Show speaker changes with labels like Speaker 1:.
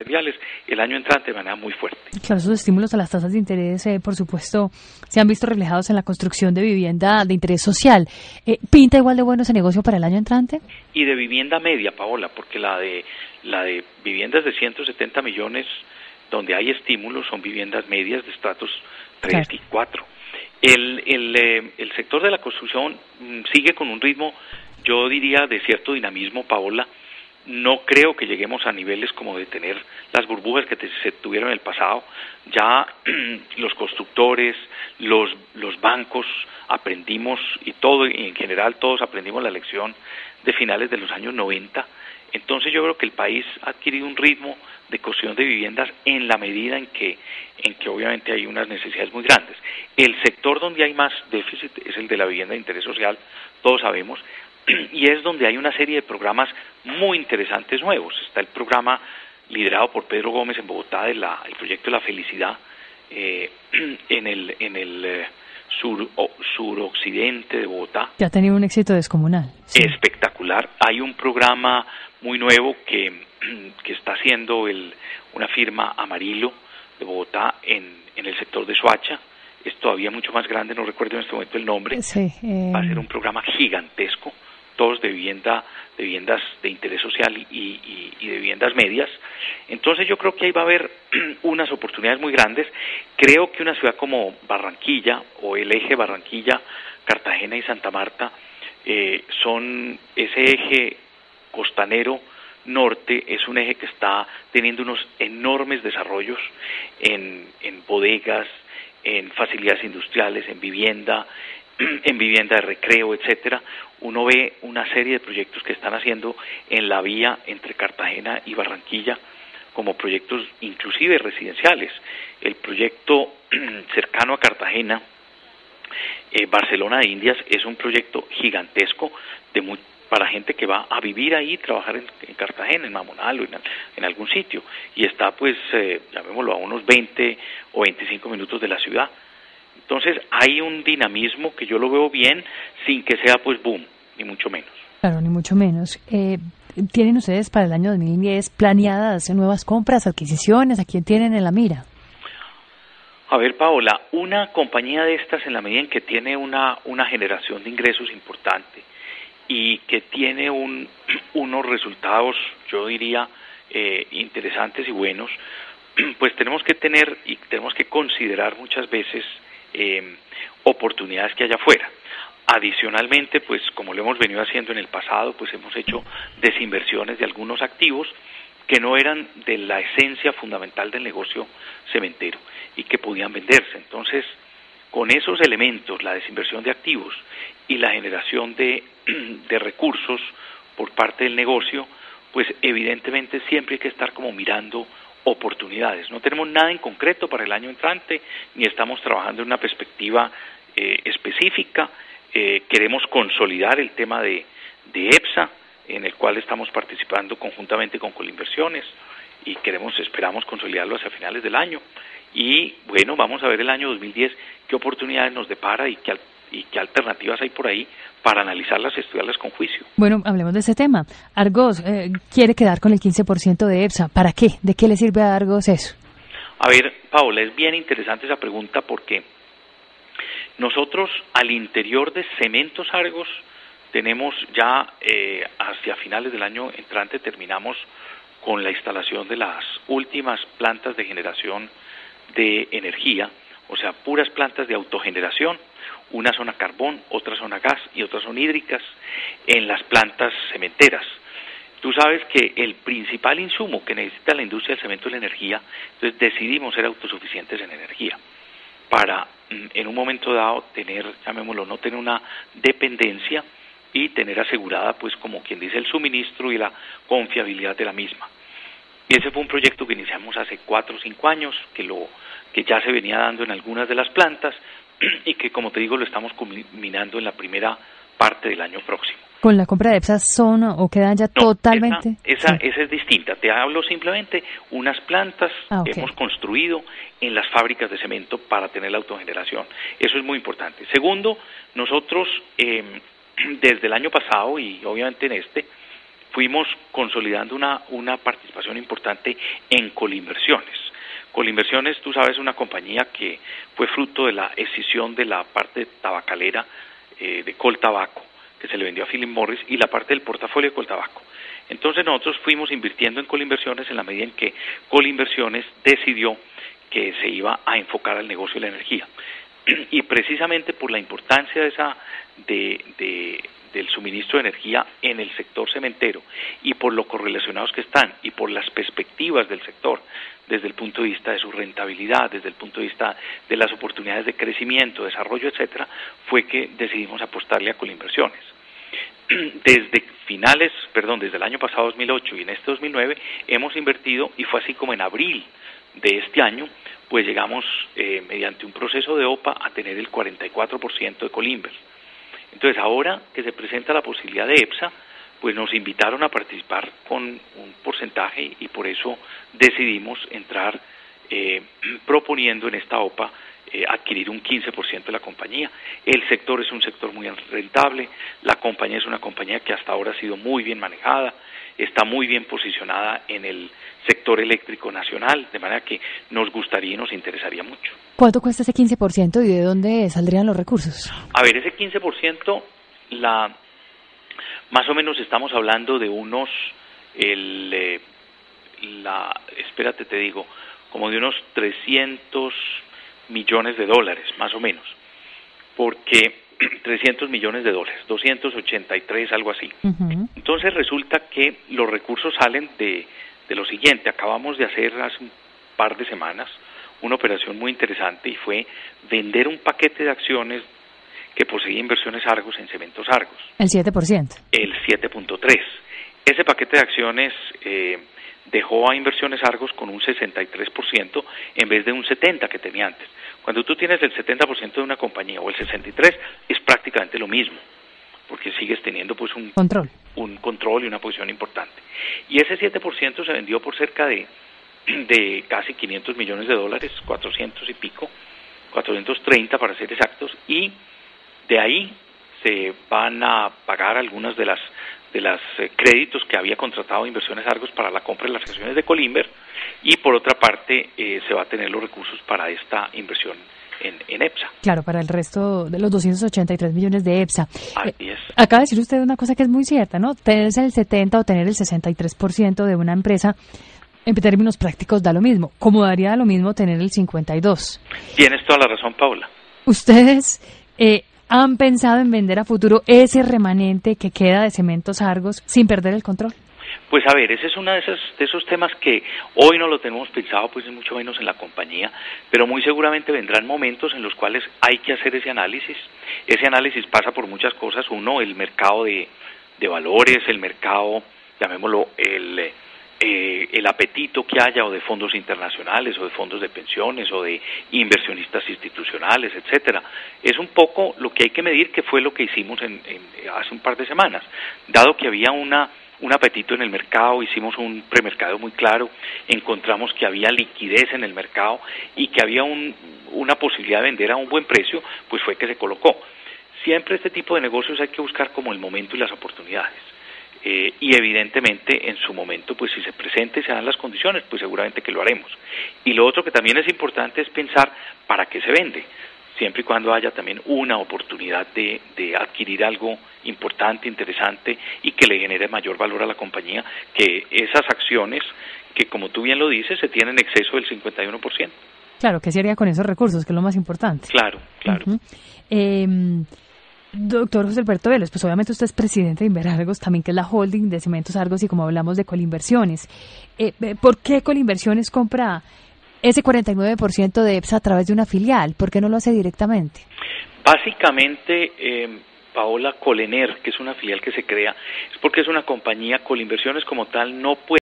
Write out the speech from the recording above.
Speaker 1: materiales el año entrante de manera muy fuerte.
Speaker 2: Claro, esos estímulos a las tasas de interés, por supuesto, se han visto reflejados en la construcción de vivienda de interés social. ¿Pinta igual de bueno ese negocio para el año entrante?
Speaker 1: Y de vivienda media, Paola, porque la de viviendas de 170 millones, donde hay estímulos, son viviendas medias de estratos 3 y 4. El sector de la construcción sigue con un ritmo, yo diría, de cierto dinamismo, Paola. No creo que lleguemos a niveles como de tener las burbujas que se tuvieron en el pasado. Ya los constructores, los bancos aprendimos, y todo, y en general todos aprendimos la lección de finales de los años 90. Entonces yo creo que el país ha adquirido un ritmo de construcción de viviendas en la medida en que obviamente hay unas necesidades muy grandes. El sector donde hay más déficit es el de la vivienda de interés social, todos sabemos, y es donde hay una serie de programas muy interesantes nuevos. Está el programa liderado por Pedro Gómez en Bogotá, el proyecto de la felicidad, en el suroccidente de Bogotá.
Speaker 2: Que ha tenido un éxito descomunal.
Speaker 1: Sí. Espectacular. Hay un programa muy nuevo que está haciendo una firma Amarillo de Bogotá en el sector de Soacha. Es todavía mucho más grande, no recuerdo en este momento el nombre.
Speaker 2: Sí,
Speaker 1: Va a ser un programa gigantesco, todos de viviendas de interés social y de viviendas medias. Entonces yo creo que ahí va a haber unas oportunidades muy grandes. Creo que una ciudad como Barranquilla, o el eje Barranquilla, Cartagena y Santa Marta, son ese eje costanero norte, es un eje que está teniendo unos enormes desarrollos en bodegas, en facilidades industriales, en vivienda de recreo, etcétera. Uno ve una serie de proyectos que están haciendo en la vía entre Cartagena y Barranquilla, como proyectos inclusive residenciales. El proyecto cercano a Cartagena, Barcelona de Indias, es un proyecto gigantesco para gente que va a vivir ahí, trabajar en Cartagena, en Mamonal o en algún sitio, y está pues, llamémoslo, a unos 20 o 25 minutos de la ciudad. Entonces hay un dinamismo que yo lo veo bien, sin que sea pues boom, ni mucho menos.
Speaker 2: Claro, ni mucho menos. ¿Tienen ustedes para el año 2010 planeadas nuevas compras, adquisiciones? ¿A quién tienen en la mira?
Speaker 1: A ver, Paola, una compañía de estas, en la medida en que tiene una generación de ingresos importante y que tiene unos resultados, yo diría, interesantes y buenos, pues tenemos que considerar muchas veces oportunidades que haya afuera. Adicionalmente, pues como lo hemos venido haciendo en el pasado, pues hemos hecho desinversiones de algunos activos que no eran de la esencia fundamental del negocio cementero y que podían venderse. Entonces, con esos elementos, la desinversión de activos y la generación de recursos por parte del negocio, pues evidentemente siempre hay que estar como mirando oportunidades. No tenemos nada en concreto para el año entrante, ni estamos trabajando en una perspectiva específica. Queremos consolidar el tema de EPSA, en el cual estamos participando conjuntamente con Colinversiones, y esperamos consolidarlo hacia finales del año. Y bueno, vamos a ver el año 2010 qué oportunidades nos depara y qué alternativas hay por ahí para analizarlas y estudiarlas con juicio.
Speaker 2: Bueno, hablemos de ese tema. Argos quiere quedar con el 15% de EPSA. ¿Para qué? ¿De qué le sirve a Argos eso?
Speaker 1: A ver, Paola, es bien interesante esa pregunta porque nosotros al interior de Cementos Argos tenemos ya hacia finales del año entrante terminamos con la instalación de las últimas plantas de generación de energía, o sea, puras plantas de autogeneración. Unas son a carbón, otras son a gas y otras son hídricas en las plantas cementeras. Tú sabes que el principal insumo que necesita la industria del cemento es la energía, entonces decidimos ser autosuficientes en energía para en un momento dado tener, llamémoslo, no tener una dependencia y tener asegurada, pues como quien dice, el suministro y la confiabilidad de la misma. Y ese fue un proyecto que iniciamos hace 4 o 5 años, que ya se venía dando en algunas de las plantas y que, como te digo, lo estamos culminando en la primera parte del año próximo.
Speaker 2: ¿Con la compra de EPSA son o quedan ya totalmente?
Speaker 1: Esa es distinta. Te hablo simplemente unas plantas que hemos construido en las fábricas de cemento para tener la autogeneración. Eso es muy importante. Segundo, nosotros desde el año pasado y obviamente en este, fuimos consolidando una participación importante en Colinversiones. Colinversiones, tú sabes, es una compañía que fue fruto de la escisión de la parte tabacalera de Coltabaco, que se le vendió a Philip Morris, y la parte del portafolio de Coltabaco. Entonces nosotros fuimos invirtiendo en Colinversiones en la medida en que Colinversiones decidió que se iba a enfocar al negocio de la energía. Y precisamente por la importancia del suministro de energía en el sector cementero y por lo correlacionados que están y por las perspectivas del sector desde el punto de vista de su rentabilidad, desde el punto de vista de las oportunidades de crecimiento, desarrollo, etcétera, fue que decidimos apostarle a Colinversiones. Desde el año pasado 2008 y en este 2009 hemos invertido, y fue así como en abril de este año pues llegamos mediante un proceso de OPA a tener el 44% de Colinver. Entonces ahora que se presenta la posibilidad de EPSA, pues nos invitaron a participar con un porcentaje y por eso decidimos entrar proponiendo en esta OPA adquirir un 15% de la compañía. El sector es un sector muy rentable, la compañía es una compañía que hasta ahora ha sido muy bien manejada, está muy bien posicionada en el sector eléctrico nacional, de manera que nos gustaría y nos interesaría mucho.
Speaker 2: ¿Cuánto cuesta ese 15% y de dónde saldrían los recursos?
Speaker 1: A ver, ese 15%, más o menos estamos hablando de unos, espérate te digo, como de unos 300 millones de dólares, más o menos, porque 300 millones de dólares, 283, algo así. Uh-huh. Entonces resulta que los recursos salen de lo siguiente. Acabamos de hacer hace un par de semanas una operación muy interesante y fue vender un paquete de acciones que poseía Inversiones Argos en Cementos Argos.
Speaker 2: ¿El 7%?
Speaker 1: El 7.3%. Ese paquete de acciones dejó a Inversiones Argos con un 63% en vez de un 70% que tenía antes. Cuando tú tienes el 70% de una compañía o el 63%, es prácticamente lo mismo, porque sigues teniendo pues un control y una posición importante. Y ese 7% se vendió por cerca de casi 500 millones de dólares, 400 y pico, 430 para ser exactos, y de ahí se van a pagar algunas de las créditos que había contratado Inversiones Argos para la compra de las acciones de Colinver, y por otra parte se va a tener los recursos para esta inversión en EPSA.
Speaker 2: Claro, para el resto de los 283 millones de EPSA.
Speaker 1: Así es.
Speaker 2: Acaba de decir usted una cosa que es muy cierta, ¿no? Tener el 70 o tener el 63% de una empresa, en términos prácticos da lo mismo, como daría lo mismo tener el 52%.
Speaker 1: Tienes toda la razón, Paula.
Speaker 2: Ustedes ¿han pensado en vender a futuro ese remanente que queda de Cementos Argos sin perder el control?
Speaker 1: Pues a ver, ese es uno de esos temas que hoy no lo tenemos pensado, pues mucho menos en la compañía, pero muy seguramente vendrán momentos en los cuales hay que hacer ese análisis. Ese análisis pasa por muchas cosas. Uno, el mercado de valores, el mercado, llamémoslo, el apetito que haya o de fondos internacionales o de fondos de pensiones o de inversionistas institucionales, etcétera. Es un poco lo que hay que medir, que fue lo que hicimos hace un par de semanas. Dado que había un apetito en el mercado, hicimos un premercado muy claro, encontramos que había liquidez en el mercado y que había una posibilidad de vender a un buen precio, pues fue que se colocó. Siempre este tipo de negocios hay que buscar como el momento y las oportunidades. Y evidentemente en su momento, pues si se presenta y se dan las condiciones, pues seguramente que lo haremos. Y lo otro que también es importante es pensar para qué se vende, siempre y cuando haya también una oportunidad de adquirir algo importante, interesante y que le genere mayor valor a la compañía, que esas acciones que, como tú bien lo dices, se tienen en exceso del 51%.
Speaker 2: Claro, ¿qué se haría con esos recursos? Que es lo más importante.
Speaker 1: Claro.
Speaker 2: Uh-huh. Doctor José Alberto Vélez, pues obviamente usted es presidente de Inverargos, también que es la holding de Cementos Argos, y como hablamos de Colinversiones, ¿por qué Colinversiones compra ese 49% de EPSA a través de una filial? ¿Por qué no lo hace directamente?
Speaker 1: Básicamente, Paola, Colener, que es una filial que se crea, es porque es una compañía. Colinversiones como tal no puede